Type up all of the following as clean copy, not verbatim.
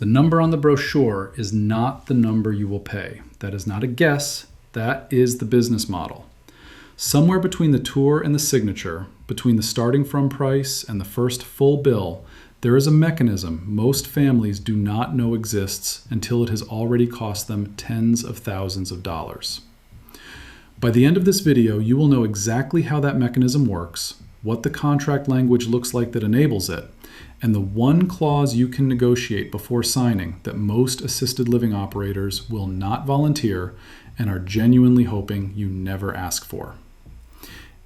The number on the brochure is not the number you will pay. That is not a guess. That is the business model. Somewhere between the tour and the signature, between the starting from price and the first full bill, there is a mechanism most families do not know exists until it has already cost them tens of thousands of dollars. By the end of this video, you will know exactly how that mechanism works, what the contract language looks like that enables it, and the one clause you can negotiate before signing that most assisted living operators will not volunteer and are genuinely hoping you never ask for.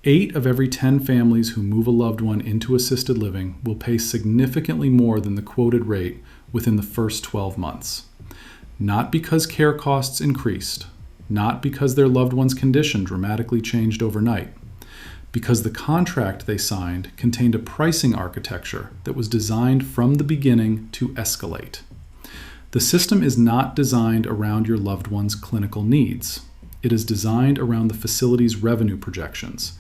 8 of every 10 families who move a loved one into assisted living will pay significantly more than the quoted rate within the first 12 months. Not because care costs increased, not because their loved one's condition dramatically changed overnight, because the contract they signed contained a pricing architecture that was designed from the beginning to escalate. The system is not designed around your loved one's clinical needs. It is designed around the facility's revenue projections,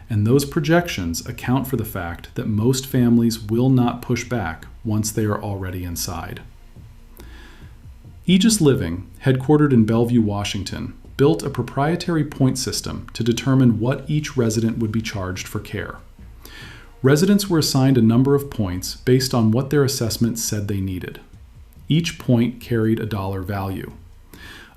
and those projections account for the fact that most families will not push back once they are already inside. Aegis Living, headquartered in Bellevue, Washington, built a proprietary point system to determine what each resident would be charged for care. Residents were assigned a number of points based on what their assessment said they needed. Each point carried a dollar value.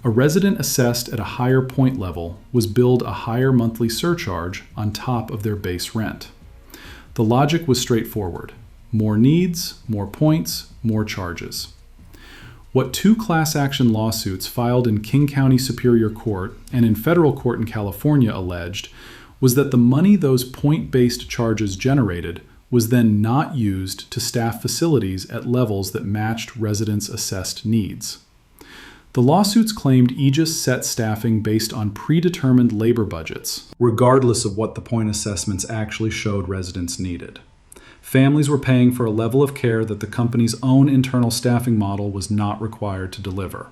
A resident assessed at a higher point level was billed a higher monthly surcharge on top of their base rent. The logic was straightforward. More needs, more points, more charges. What 2 class action lawsuits filed in King County Superior Court and in federal court in California alleged was that the money those point-based charges generated was then not used to staff facilities at levels that matched residents' assessed needs. The lawsuits claimed Aegis set staffing based on predetermined labor budgets, regardless of what the point assessments actually showed residents needed. Families were paying for a level of care that the company's own internal staffing model was not required to deliver.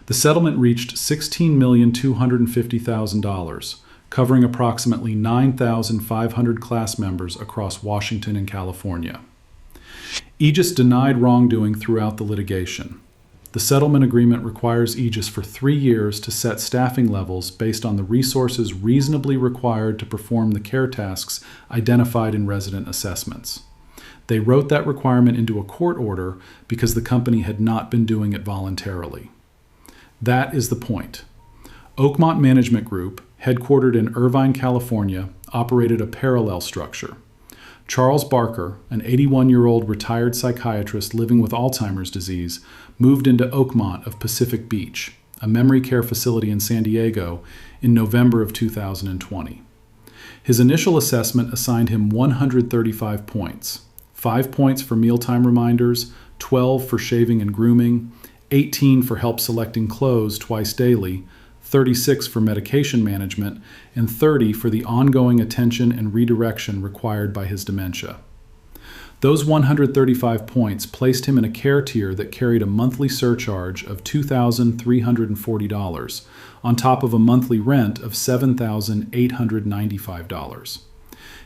The settlement reached $16,250,000, covering approximately 9,500 class members across Washington and California. Aegis denied wrongdoing throughout the litigation. The settlement agreement requires Aegis for 3 years to set staffing levels based on the resources reasonably required to perform the care tasks identified in resident assessments. They wrote that requirement into a court order because the company had not been doing it voluntarily. That is the point. Oakmont Management Group, headquartered in Irvine, California, operated a parallel structure. Charles Barker, an 81-year-old retired psychiatrist living with Alzheimer's disease, moved into Oakmont of Pacific Beach, a memory care facility in San Diego, in November of 2020. His initial assessment assigned him 135 points, 5 points for mealtime reminders, 12 for shaving and grooming, 18 for help selecting clothes twice daily, 36 for medication management, and 30 for the ongoing attention and redirection required by his dementia. Those 135 points placed him in a care tier that carried a monthly surcharge of $2,340, on top of a monthly rent of $7,895.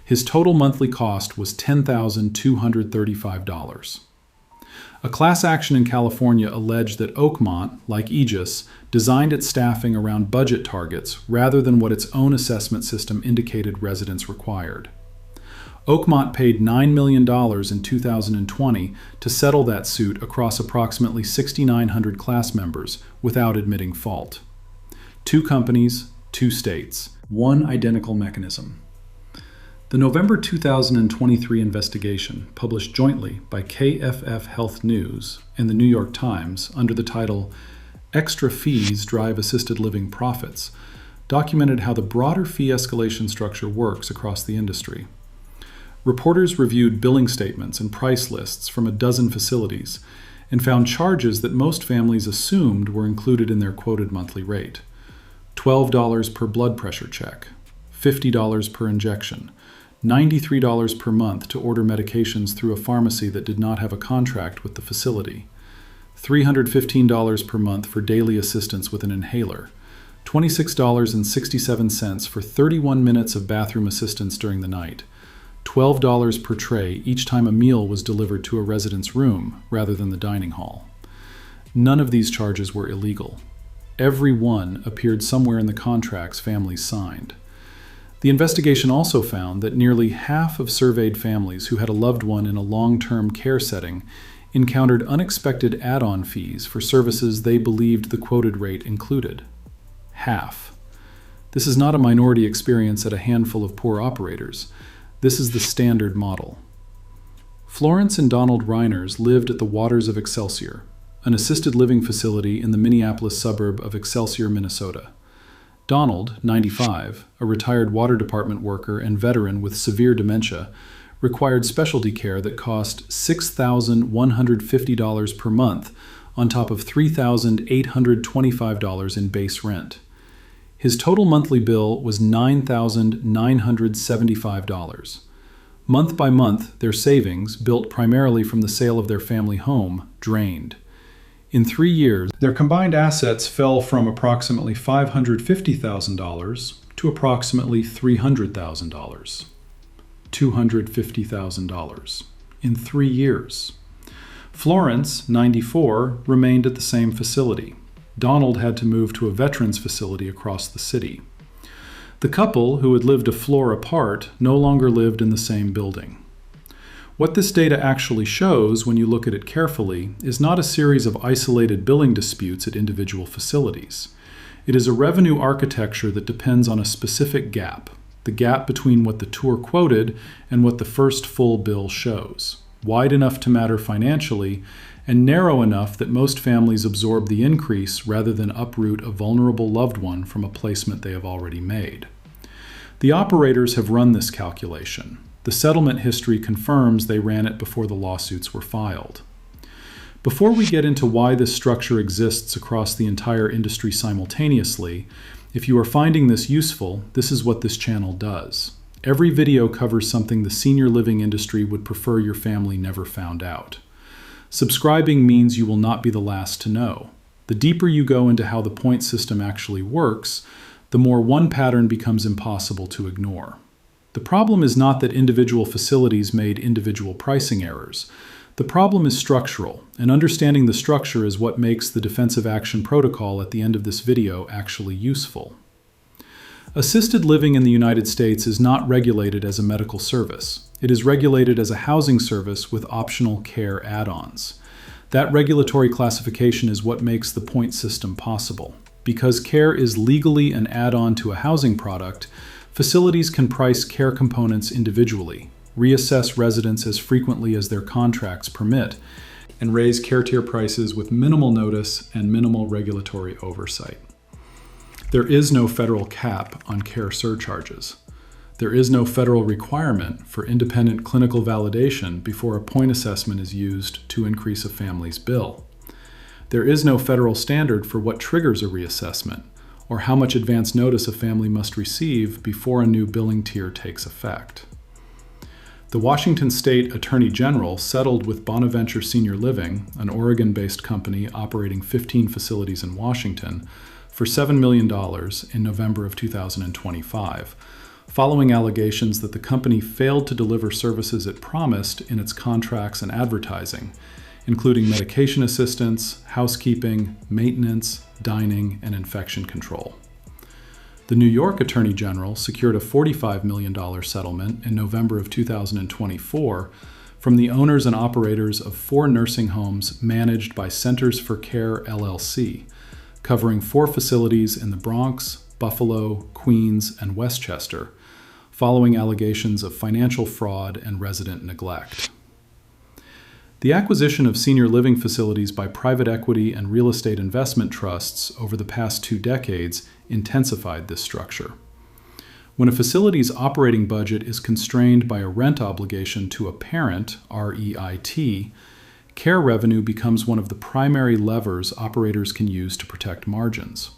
His total monthly cost was $10,235. A class action in California alleged that Oakmont, like Aegis, designed its staffing around budget targets rather than what its own assessment system indicated residents required. Oakmont paid $9 million in 2020 to settle that suit across approximately 6,900 class members without admitting fault. 2 companies, 2 states, 1 identical mechanism. The November 2023 investigation, published jointly by KFF Health News and the New York Times under the title "Extra Fees Drive Assisted Living Profits," documented how the broader fee escalation structure works across the industry. Reporters reviewed billing statements and price lists from a dozen facilities and found charges that most families assumed were included in their quoted monthly rate. $12 per blood pressure check, $50 per injection, $93 per month to order medications through a pharmacy that did not have a contract with the facility, $315 per month for daily assistance with an inhaler, $26.67 for 31 minutes of bathroom assistance during the night, $12 per tray each time a meal was delivered to a resident's room rather than the dining hall, None of these charges were illegal. Every one appeared somewhere in the contracts families signed. The investigation also found that nearly half of surveyed families who had a loved one in a long-term care setting encountered unexpected add-on fees for services they believed the quoted rate included. Half. This is not a minority experience at a handful of poor operators. This is the standard model. Florence and Donald Reiners lived at the Waters of Excelsior, an assisted living facility in the Minneapolis suburb of Excelsior, Minnesota. Donald, 95, a retired water department worker and veteran with severe dementia, required specialty care that cost $6,150 per month on top of $3,825 in base rent. His total monthly bill was $9,975. Month by month, their savings, built primarily from the sale of their family home, drained. In 3 years, their combined assets fell from approximately $550,000 to approximately $300,000. $250,000 in 3 years. Florence, 94, remained at the same facility. Donald had to move to a veterans facility across the city. The couple, who had lived a floor apart, no longer lived in the same building. What this data actually shows, when you look at it carefully, is not a series of isolated billing disputes at individual facilities. It is a revenue architecture that depends on a specific gap, the gap between what the tour quoted and what the first full bill shows, wide enough to matter financially, and narrow enough that most families absorb the increase rather than uproot a vulnerable loved one from a placement they have already made. The operators have run this calculation. The settlement history confirms they ran it before the lawsuits were filed. Before we get into why this structure exists across the entire industry simultaneously, if you are finding this useful, this is what this channel does. Every video covers something the senior living industry would prefer your family never found out. Subscribing means you will not be the last to know. The deeper you go into how the point system actually works, the more one pattern becomes impossible to ignore. The problem is not that individual facilities made individual pricing errors. The problem is structural, and understanding the structure is what makes the defensive action protocol at the end of this video actually useful. Assisted living in the United States is not regulated as a medical service. It is regulated as a housing service with optional care add-ons. That regulatory classification is what makes the point system possible. Because care is legally an add-on to a housing product, facilities can price care components individually, reassess residents as frequently as their contracts permit, and raise care tier prices with minimal notice and minimal regulatory oversight. There is no federal cap on care surcharges. There is no federal requirement for independent clinical validation before a point assessment is used to increase a family's bill. There is no federal standard for what triggers a reassessment, or how much advance notice a family must receive before a new billing tier takes effect. The Washington State Attorney General settled with Bonaventure Senior Living, an Oregon-based company operating 15 facilities in Washington, for $7 million in November of 2025, following allegations that the company failed to deliver services it promised in its contracts and advertising, including medication assistance, housekeeping, maintenance, dining, and infection control. The New York Attorney General secured a $45 million settlement in November of 2024 from the owners and operators of 4 nursing homes managed by Centers for Care, LLC, covering 4 facilities in the Bronx, Buffalo, Queens, and Westchester, following allegations of financial fraud and resident neglect. The acquisition of senior living facilities by private equity and real estate investment trusts over the past 2 decades intensified this structure. When a facility's operating budget is constrained by a rent obligation to a parent, REIT, care revenue becomes one of the primary levers operators can use to protect margins.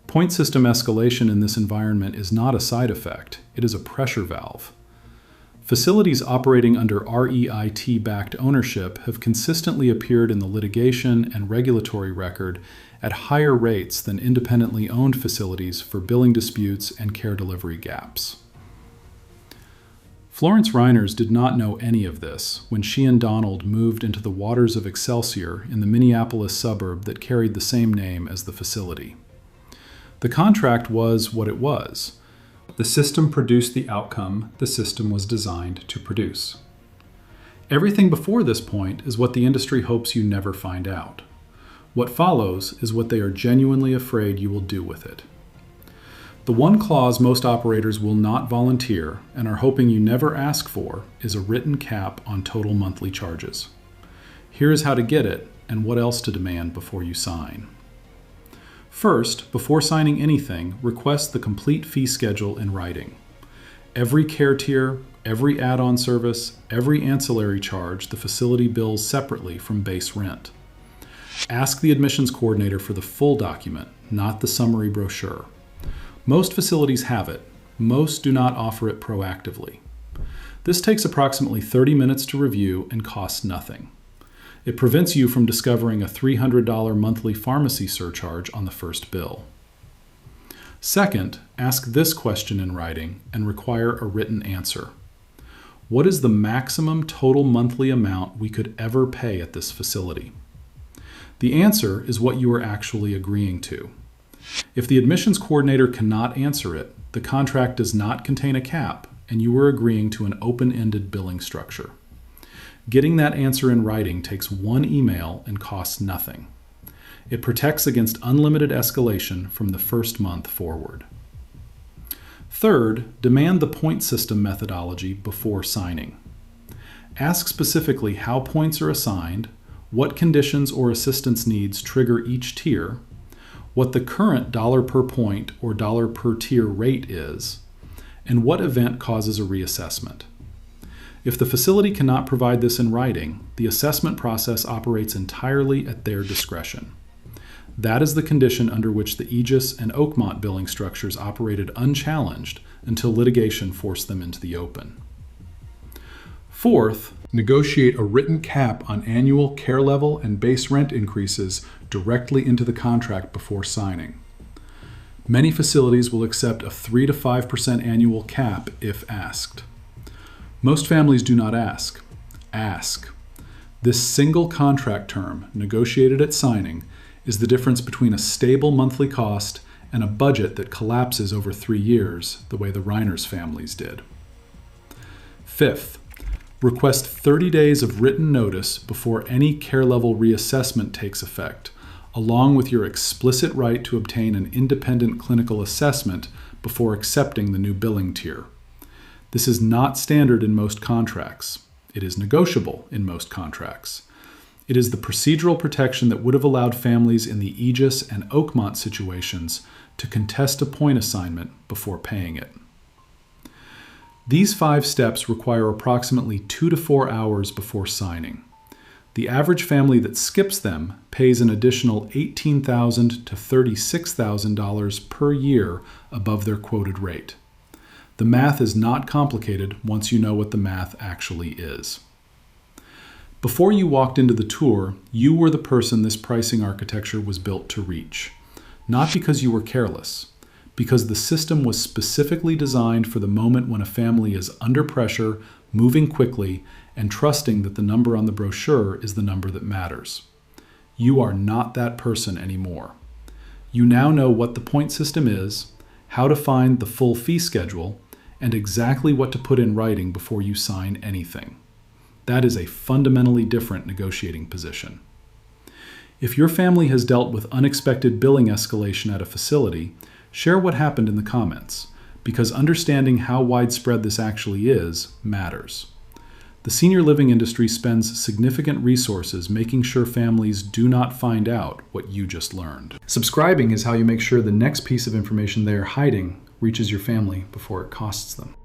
Point system escalation in this environment is not a side effect, it is a pressure valve. Facilities operating under REIT-backed ownership have consistently appeared in the litigation and regulatory record at higher rates than independently owned facilities for billing disputes and care delivery gaps. Florence Reiners did not know any of this when she and Donald moved into the waters of Excelsior in the Minneapolis suburb that carried the same name as the facility. The contract was what it was. The system produced the outcome the system was designed to produce. Everything before this point is what the industry hopes you never find out. What follows is what they are genuinely afraid you will do with it. The one clause most operators will not volunteer and are hoping you never ask for is a written cap on total monthly charges. Here is how to get it and what else to demand before you sign. First, before signing anything, request the complete fee schedule in writing. Every care tier, every add-on service, every ancillary charge the facility bills separately from base rent. Ask the admissions coordinator for the full document, not the summary brochure. Most facilities have it. Most do not offer it proactively. This takes approximately 30 minutes to review and costs nothing. It prevents you from discovering a $300 monthly pharmacy surcharge on the first bill. Second, ask this question in writing and require a written answer. What is the maximum total monthly amount we could ever pay at this facility? The answer is what you are actually agreeing to. If the admissions coordinator cannot answer it, the contract does not contain a cap, and you are agreeing to an open-ended billing structure. Getting that answer in writing takes one email and costs nothing. It protects against unlimited escalation from the first month forward. Third, demand the point system methodology before signing. Ask specifically how points are assigned, what conditions or assistance needs trigger each tier, what the current dollar per point or dollar per tier rate is, and what event causes a reassessment. If the facility cannot provide this in writing, the assessment process operates entirely at their discretion. That is the condition under which the Aegis and Oakmont billing structures operated unchallenged until litigation forced them into the open. Fourth, negotiate a written cap on annual care level and base rent increases directly into the contract before signing. Many facilities will accept a 3 to 5% annual cap if asked. Most families do not ask. Ask. This single contract term, negotiated at signing, is the difference between a stable monthly cost and a budget that collapses over 3 years, the way the Reiners families did. Fifth, request 30 days of written notice before any care level reassessment takes effect, along with your explicit right to obtain an independent clinical assessment before accepting the new billing tier. This is not standard in most contracts. It is negotiable in most contracts. It is the procedural protection that would have allowed families in the Aegis and Oakmont situations to contest a point assignment before paying it. These 5 steps require approximately 2 to 4 hours before signing. The average family that skips them pays an additional $18,000 to $36,000 per year above their quoted rate. The math is not complicated once you know what the math actually is. Before you walked into the tour, you were the person this pricing architecture was built to reach. Not because you were careless, because the system was specifically designed for the moment when a family is under pressure, moving quickly, and trusting that the number on the brochure is the number that matters. You are not that person anymore. You now know what the point system is, how to find the full fee schedule, and exactly what to put in writing before you sign anything. That is a fundamentally different negotiating position. If your family has dealt with unexpected billing escalation at a facility, share what happened in the comments, because understanding how widespread this actually is matters. The senior living industry spends significant resources making sure families do not find out what you just learned. Subscribing is how you make sure the next piece of information they are hiding reaches your family before it costs them.